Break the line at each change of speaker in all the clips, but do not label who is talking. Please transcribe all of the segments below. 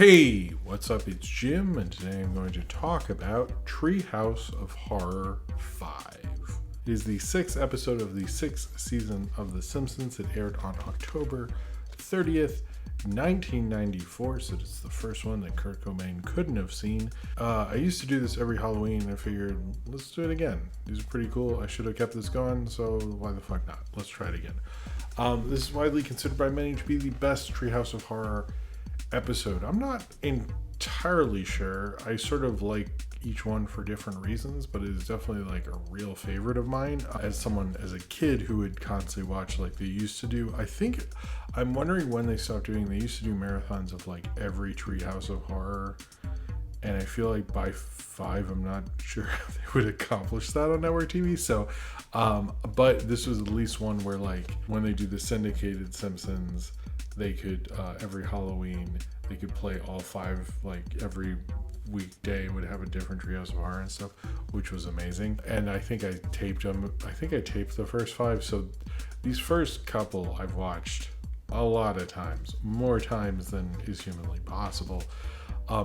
Hey, what's up? It's Jim, and today I'm going to talk about Treehouse of Horror 5. It is the 6th episode of the 6th season of The Simpsons. It aired on October 30th, 1994, so it's the first one that Kurt Cobain couldn't have seen. I used to do this every Halloween, and I figured, let's do it again. These are pretty cool. I should have kept this going, so why the fuck not? Let's try it again. This is widely considered by many to be the best Treehouse of Horror episode. I'm not entirely sure. I sort of like each one for different reasons, but it is definitely like a real favorite of mine. As a kid who would constantly watch like they used to do, I'm wondering when they stopped doing. They used to do marathons of like every Treehouse of Horror, and I feel like by 5, I'm not sure if they would accomplish that on network TV. So, but this was at least one where like when they do the syndicated Simpsons, they could every Halloween they could play all 5, like every weekday would have a different Treehouse of Horror and stuff, which was amazing. And I think I taped them. I think I taped the first 5. So these first couple I've watched a lot of times, more times than is humanly possible.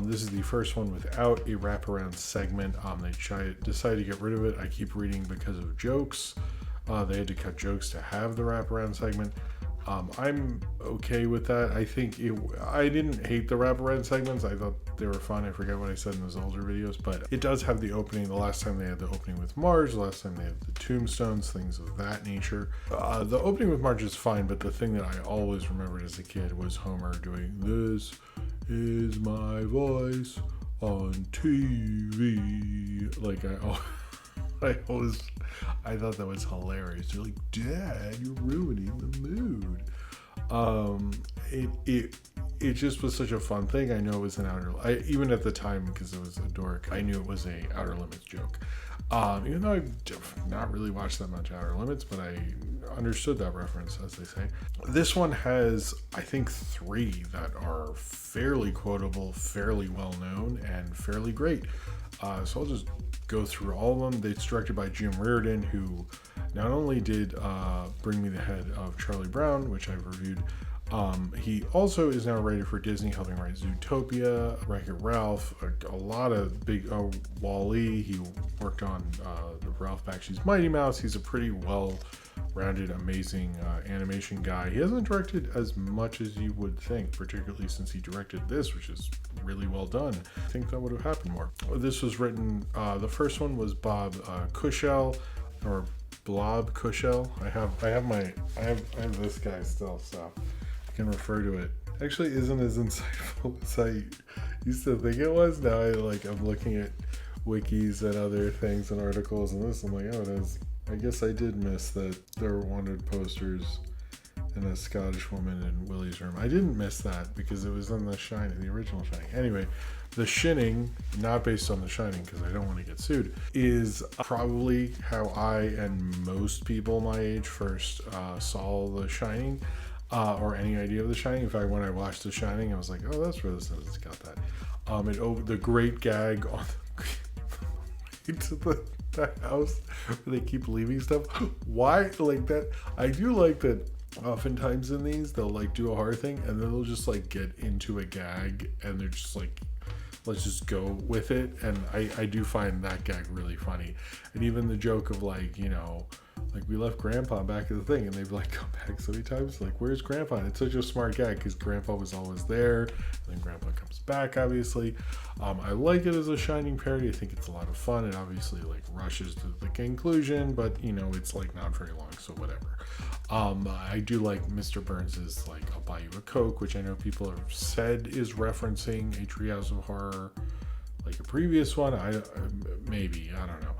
This is the first one without a wraparound segment. They decided to get rid of it. I keep reading because of jokes. They had to cut jokes to have the wraparound segment. I'm okay with that. I didn't hate the wraparound segments. I thought they were fun. I forget what I said in those older videos, but it does have the opening. The last time they had the opening with Marge, the last time they had the tombstones, things of that nature. The opening with Marge is fine, but the thing that I always remembered as a kid was Homer doing, "This is my voice on TV." Like I thought that was hilarious. They're like, "Dad, you're ruining the mood." It just was such a fun thing. I know it was even at the time, because it was a dork, I knew it was a Outer Limits joke. Even though I've not really watched that much Outer Limits, but I understood that reference, as they say. This one has, I think, 3 that are fairly quotable, fairly well known, and fairly great. So I'll just go through all of them. It's directed by Jim Reardon, who not only did Bring Me the Head of Charlie Brown, which I've reviewed, he also is now writer for Disney, helping write Zootopia, Wreck-It Ralph, a lot of big Wall-E. He worked on the Ralph Bakshi's Mighty Mouse. He's a pretty well-rounded, amazing animation guy. He hasn't directed as much as you would think, particularly since he directed this, which is really well done. I think that would have happened more. This was written, the first one was Bob Cushell, or Blob Cushell. I have this guy still, so I can refer to it. Actually isn't as insightful as I used to think it was. Now I'm looking at wikis and other things and articles, and this, I'm like, oh, it is. I guess I did miss that there were wanted posters and a Scottish woman in Willie's room. I didn't miss that because it was in The Shining, the original Shining. Anyway, The Shinning, not based on The Shining because I don't want to get sued, is probably how I and most people my age first saw The Shining, or any idea of The Shining. In fact, when I watched The Shining, I was like, oh, that's where this is. It's got that. The great gag on to the house where they keep leaving stuff. Why like that? I do like that. Oftentimes in these, they'll like do a horror thing and then they'll just like get into a gag and they're just like, let's just go with it. And I do find that gag really funny. And even the joke of like, like we left Grandpa back at the thing, and they've like come back so many times, like, where's Grandpa? And it's such a smart gag because Grandpa was always there, and then Grandpa comes back, obviously. I like it as a Shining parody. I think it's a lot of fun. It obviously like rushes to the conclusion, but it's like not very long, so whatever. I do like Mr. Burns's like, I'll buy you a Coke, which I know people have said is referencing a Treehouse of Horror, like a previous one. I don't know.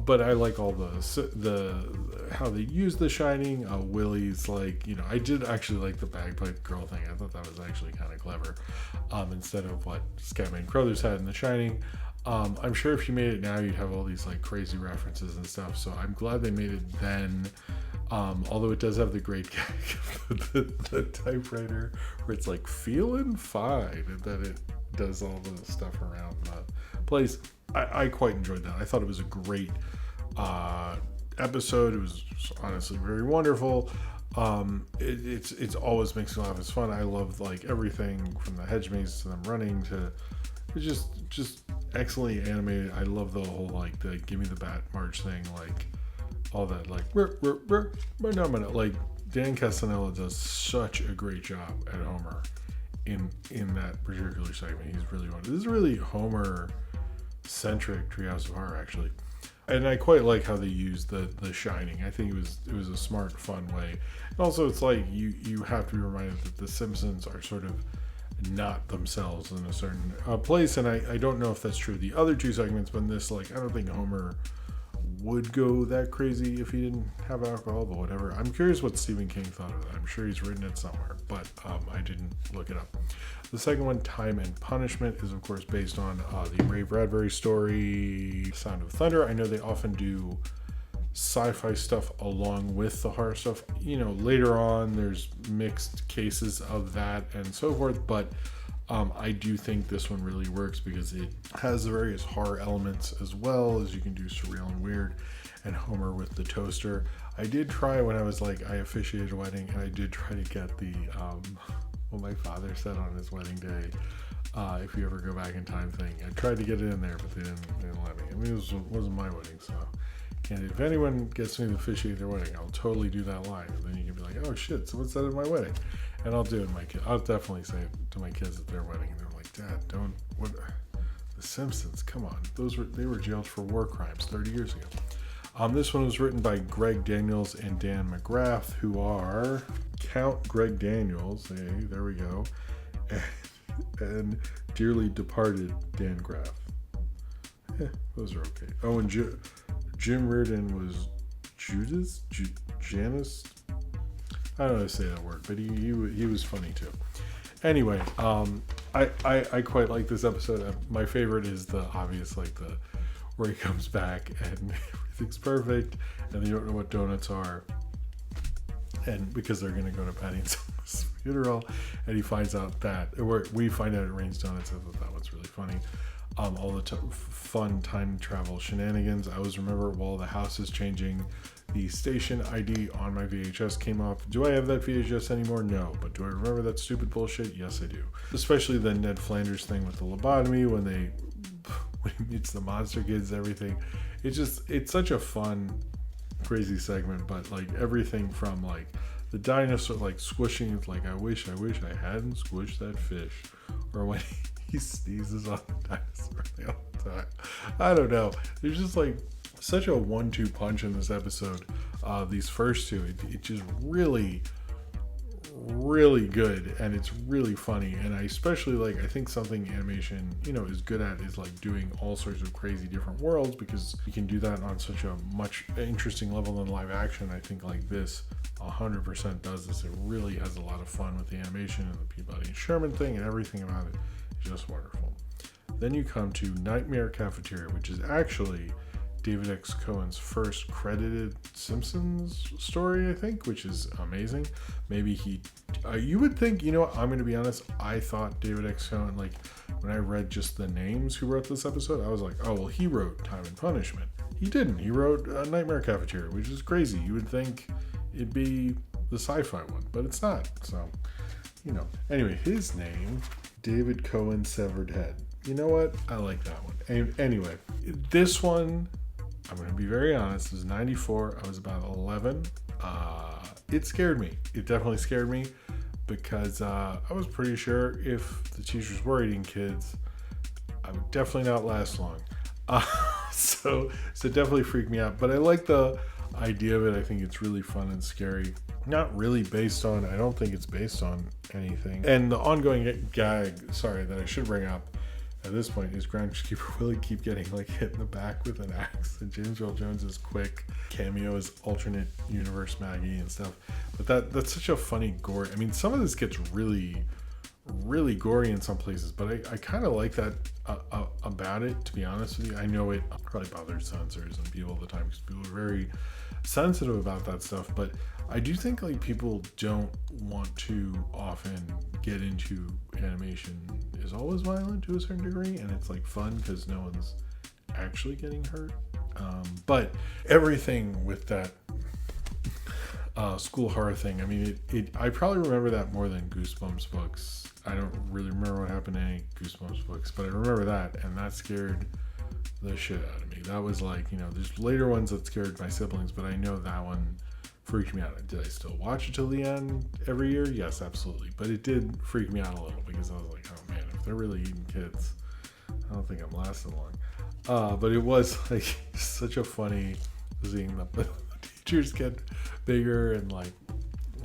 But I like all the how they use The Shining. Willie's like, I did actually like the bagpipe girl thing. I thought that was actually kind of clever, instead of what Scatman Crothers had in The Shining. I'm sure if you made it now, you'd have all these like crazy references and stuff. So I'm glad they made it then. Although it does have the great gag of the typewriter where it's like feeling fine, and then it does all the stuff around the place. I quite enjoyed that. I thought it was a great episode. It was honestly very wonderful. It's always makes me laugh. It's fun. I love like everything from the hedge maze to them running to it's just excellently animated. I love the whole like the give me the bat march thing, like all that like like Dan Castanella does such a great job at Homer in that particular segment. He's really one. This is really Homer centric Treehouse of Horror actually. And I quite like how they used the Shining. I think it was a smart, fun way. And also, it's like you have to be reminded that the Simpsons are sort of not themselves in a certain place. And I don't know if that's true of the other two segments, but in this, like, I don't think Homer would go that crazy if he didn't have alcohol, but whatever. I'm curious what Stephen King thought of that. I'm sure he's written it somewhere, but I didn't look it up. The second one, Time and Punishment, is of course based on the Ray Bradbury story, Sound of Thunder. I know they often do sci-fi stuff along with the horror stuff. You know, later on there's mixed cases of that and so forth, but I do think this one really works because it has the various horror elements as well as you can do surreal and weird, and Homer with the toaster. I did try when I was like, I officiated a wedding, and I did try to get the what my father said on his wedding day, if you ever go back in time thing. I tried to get it in there, but they didn't let me. I mean, it wasn't my wedding, so. And if anyone gets me to officiate their wedding, I'll totally do that line. And then you can be like, oh shit, so what's that at my wedding? And I'll do it my kid. I'll definitely say it to my kids at their wedding. And they're like, Dad, don't, what, the Simpsons, come on. They were jailed for war crimes 30 years ago. This one was written by Greg Daniels and Dan McGrath, who are Count Greg Daniels, hey, there we go, and dearly departed Dan Graff. Those are okay. Oh, and Jim Reardon was Janus. I don't know how to say that word, but he was funny too. Anyway, I quite like this episode. My favorite is the obvious, like the where he comes back and everything's perfect, and they don't know what donuts are, and because they're gonna go to Patty and Selma's funeral, and he finds out that, or we find out it rains donuts. I thought that was really funny. All the fun time travel shenanigans. I always remember while the house is changing, the station ID on my VHS came up. Do I have that VHS anymore? No. But do I remember that stupid bullshit? Yes, I do. Especially the Ned Flanders thing with the lobotomy when he meets the monster kids, everything. It's such a fun, crazy segment. But like everything from like the dinosaur like squishing, it's like I wish I hadn't squished that fish, or when he sneezes on the dinosaur all the time. I don't know. There's just like such a 1-2 punch in this episode. These first two, it just really, really good, and it's really funny. And I especially like, I think something animation, is good at is like doing all sorts of crazy different worlds, because you can do that on such a much interesting level than live action. I think like this 100% does this. It really has a lot of fun with the animation and the Peabody and Sherman thing and everything about it. Just wonderful. Then you come to Nightmare Cafeteria, which is actually David X. Cohen's first credited Simpsons story, I think, which is amazing. Maybe you would think, I'm going to be honest, I thought David X. Cohen, like, when I read just the names who wrote this episode, I was like, oh, well, he wrote Time and Punishment. He didn't. He wrote Nightmare Cafeteria, which is crazy. You would think it'd be the sci-fi one, but it's not. So, Anyway, his name, David Cohen Severed Head. You know what? I like that one. Anyway, this one, I'm going to be very honest, it was 94. I was about 11. It scared me. It definitely scared me because I was pretty sure if the teachers were eating kids, I would definitely not last long. So it definitely freaked me out. But I like the idea of it. I think it's really fun and scary. Not really I don't think it's based on anything. And the ongoing gag, that I should bring up at this point is groundskeeper Willie keep getting like hit in the back with an axe, and James Earl Jones's quick cameo as alternate universe Maggie and stuff. But that's such a funny gore. I mean, some of this gets really, really gory in some places, but I kind of like that about it, to be honest with you. I know it probably bothers censors and people all the time because people are very sensitive about that stuff, but I do think like people don't want to often get into animation is always violent to a certain degree, and it's like fun because no one's actually getting hurt. But everything with that school horror thing. I mean, I probably remember that more than Goosebumps books. I don't really remember what happened in any Goosebumps books, but I remember that, and that scared the shit out of me. That was like, there's later ones that scared my siblings, but I know that one freaked me out. Did I still watch it till the end every year? Yes, absolutely. But it did freak me out a little because I was like, oh man, if they're really eating kids, I don't think I'm lasting long. But it was like such a funny seeing the teachers get bigger and like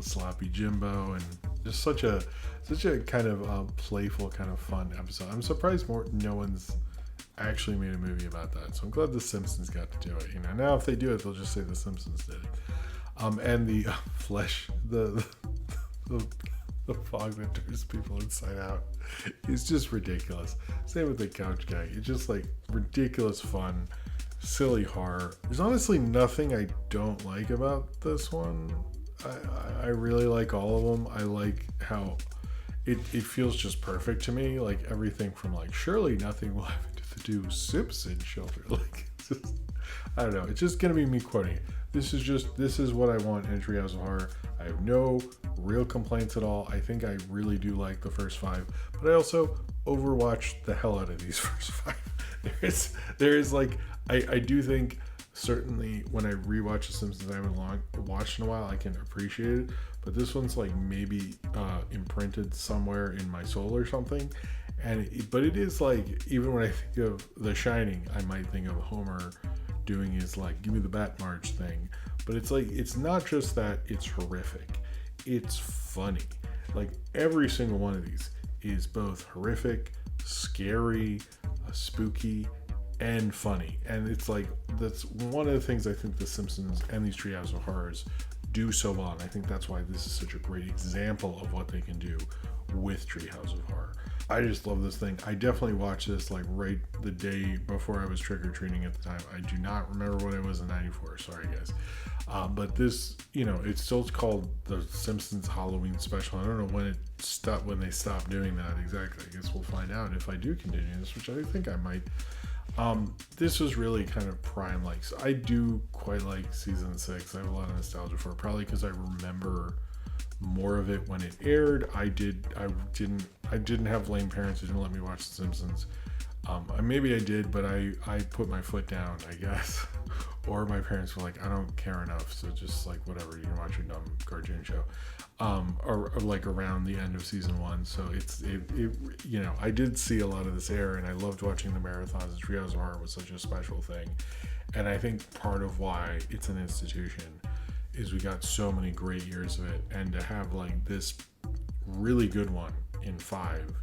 sloppy Jimbo, and just such a kind of playful, kind of fun episode. I'm surprised no one's actually made a movie about that. So I'm glad the Simpsons got to do it. Now if they do it, they'll just say the Simpsons did it. And the flesh, the fog that turns people inside out is just ridiculous. Same with the couch guy. It's just like ridiculous fun, silly horror. There's honestly nothing I don't like about this one. I really like all of them. I like how it feels just perfect to me. Like everything from like, surely nothing will have to do with Simpsons children. Like, it's just, I don't know. It's just going to be me quoting it. This is what I want in Treehouse of Horror. I have no real complaints at all. I think I really do like the first 5, but I also overwatched the hell out of these first 5. There is like, I do think certainly when I rewatch The Simpsons, I haven't watched in a while, I can appreciate it, but this one's like maybe imprinted somewhere in my soul or something. But it is like, even when I think of The Shining, I might think of Homer doing his like, give me the bat march thing. But it's like, it's not just that it's horrific, it's funny. Like every single one of these is both horrific, scary, spooky, and funny. And it's like, that's one of the things I think The Simpsons and these Treehouse of Horrors do so well. And I think that's why this is such a great example of what they can do with Treehouse of Horror. I just love this thing. I definitely watched this like right the day before I was trick-or-treating at the time. I do not remember when it was in 94. Sorry, guys. But this, it's still called The Simpsons Halloween Special. I don't know when they stopped doing that exactly. I guess we'll find out if I do continue this, which I think I might. This was really kind of prime. Like, so I do quite like season 6. I have a lot of nostalgia for it, probably because I remember more of it when it aired. I didn't have lame parents who didn't let me watch The Simpsons. Maybe I did, but I put my foot down, I guess. Or my parents were like, I don't care enough, so just like whatever, you can watch your dumb cartoon show. Or like around the end of season 1. So I did see a lot of this air, and I loved watching the marathons. Treehouse of Horror was such a special thing. And I think part of why it's an institution is we got so many great years of it, and to have like this really good one in 5,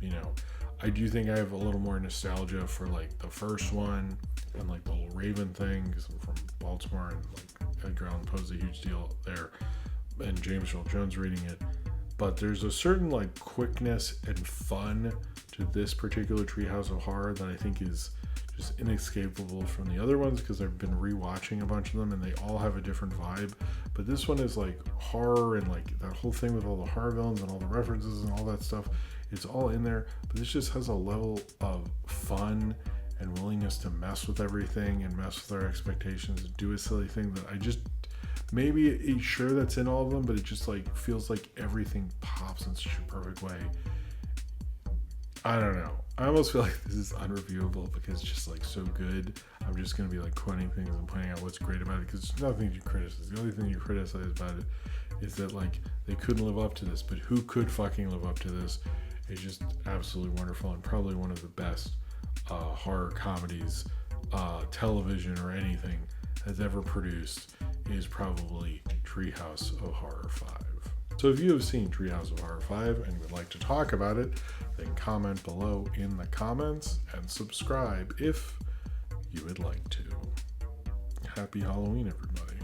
I do think I have a little more nostalgia for like the first one and like the whole Raven thing, because I'm from Baltimore, and like Edgar Allan Poe's a huge deal there, and James Earl Jones reading it. But there's a certain like quickness and fun to this particular Treehouse of Horror that I think is just inescapable from the other ones, because I've been rewatching a bunch of them and they all have a different vibe. But this one is like horror, and like that whole thing with all the horror villains and all the references and all that stuff, it's all in there. But this just has a level of fun and willingness to mess with everything and mess with our expectations and do a silly thing that I just, maybe sure that's in all of them, but it just like feels like everything pops in such a perfect way. I don't know. I almost feel like this is unreviewable because it's just like so good. I'm just going to be like quoting things and pointing out what's great about it, because there's nothing to criticize. The only thing you criticize about it is that like they couldn't live up to this, but who could fucking live up to this? It's just absolutely wonderful, and probably one of the best horror comedies, television or anything has ever produced is probably Treehouse of Horror 5. So if you have seen Treehouse of Horror 5 and would like to talk about it, then comment below in the comments and subscribe if you would like to. Happy Halloween, everybody.